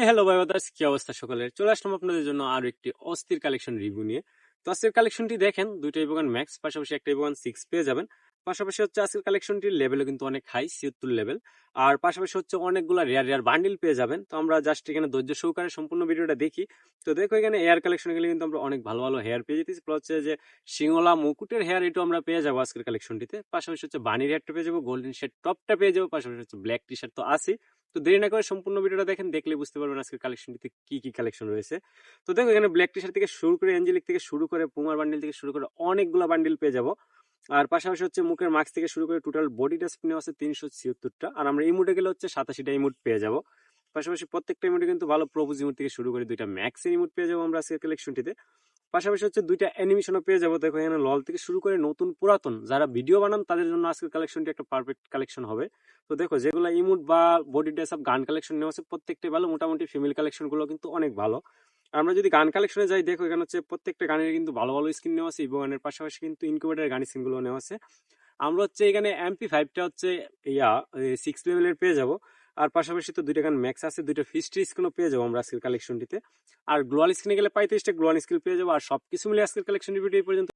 Hello ভাই brothers, কি অবস্থা সকলের? চলে আসলাম আপনাদের জন্য আরো একটি অস্থির কালেকশন রিভিউ নিয়ে। তো আজকের কালেকশনটি দেখেন, দুইটা ইভোগান ম্যাক্স, পাশাপাশি একটা ইভোগান 6 পেয়ে যাবেন। পাশাপাশি হচ্ছে আজকের কালেকশনটির লেভেলও কিন্তু অনেক হাই, 76 লেভেল। আর পাশাপাশি হচ্ছে অনেকগুলা রেয়ার রেয়ার বান্ডিল পেয়ে যাবেন। তো আমরা জাস্ট এখানে ধৈর্য সহকারে সম্পূর্ণ ভিডিওটা দেখি। তো দেখো, এখানে হেয়ার কালেকশন গেলে কিন্তু আমরা অনেক ভালো ভালো হেয়ার পেয়ে যেতেছি। প্লাস হচ্ছে যে সিংহলা মুকুটের হেয়ার, এটাও আমরা পেয়ে যাবো আজকের কালেকশনটিতে। পাশাপাশি হচ্ছে বানির হেয়ারটা পেয়ে যাবো, গোল্ডেন শেড টপটা পেয়ে যাবো, পাশাপাশি হচ্ছে ব্ল্যাক টি শার্ট তো আছে। তো দেরি না করে সম্পূর্ণ ভিডিওটা দেখেন, দেখলে বুঝতে পারবেন আজকের কালেকশনটিতে কি কি কালেকশন রয়েছে। তো দেখো, এখানে ব্ল্যাক টি শার্ট থেকে শুরু করে, এঞ্জেলিক থেকে শুরু করে, পুমার বান্ডিল থেকে শুরু করে অনেকগুলো বান্ডিল পেয়ে যাবো। আর পাশাপাশি হচ্ছে মুখের মাস্ক থেকে শুরু করে টোটাল বডি টাস্ক নেওয়া আছে 376টা। আর আমরা ইমোটে গেলে হচ্ছে 87টা ইমোট পেয়ে যাবো। পাশাপাশি প্রত্যেকটা ইমোটে কিন্তু ভালো প্রপোজ ইমোট থেকে শুরু করে দুইটা ম্যাক্সের ইমোট পেয়ে যাবো আমরা আজকের কালেকশনটিতে। পাশাপাশি হচ্ছে দুইটা অ্যানিমেশনও পেয়ে যাবো। দেখো, এখানে লল থেকে শুরু করে নতুন পুরাতন যারা ভিডিও বানান তাদের জন্য আজকের কালেকশনটি একটা পারফেক্ট কালেকশন হবে। তো দেখো, যেগুলো ইমোট বা বডি ড্রেস আপ গান কালেকশন নেওয়া আছে প্রত্যেকটাই ভালো, মোটামুটি ফিমেল কালেকশন গুলো কিন্তু অনেক ভালো। আমরা যদি গান কালেকশনে যাই, দেখো এখানে হচ্ছে প্রত্যেকটা গানের কিন্তু ভালো ভালো স্কিন নেওয়া আছে, এবং গানের পাশাপাশি কিন্তু ইনকিউবেটারের গান স্কিন গুলো নেওয়া আছে। আমরা হচ্ছে এখানে MP5টা হচ্ছে ইয়া 6 লেভেলের পেয়ে যাব। আর পাশাপাশি তো দুইটা গান ম্যাক্স আছে, দুইটা ফিস্ট্রি স্কিনও পেয়ে যাবো আমরা আজকের কালেকশনটিতে। আর গ্লোয়াল স্কিনে গেলে 35টা গ্লোয়াল স্কিল পেয়ে যাবো। আর সবকিছু মিলে আজকের কালেকশন ভিডিও এই পর্যন্ত।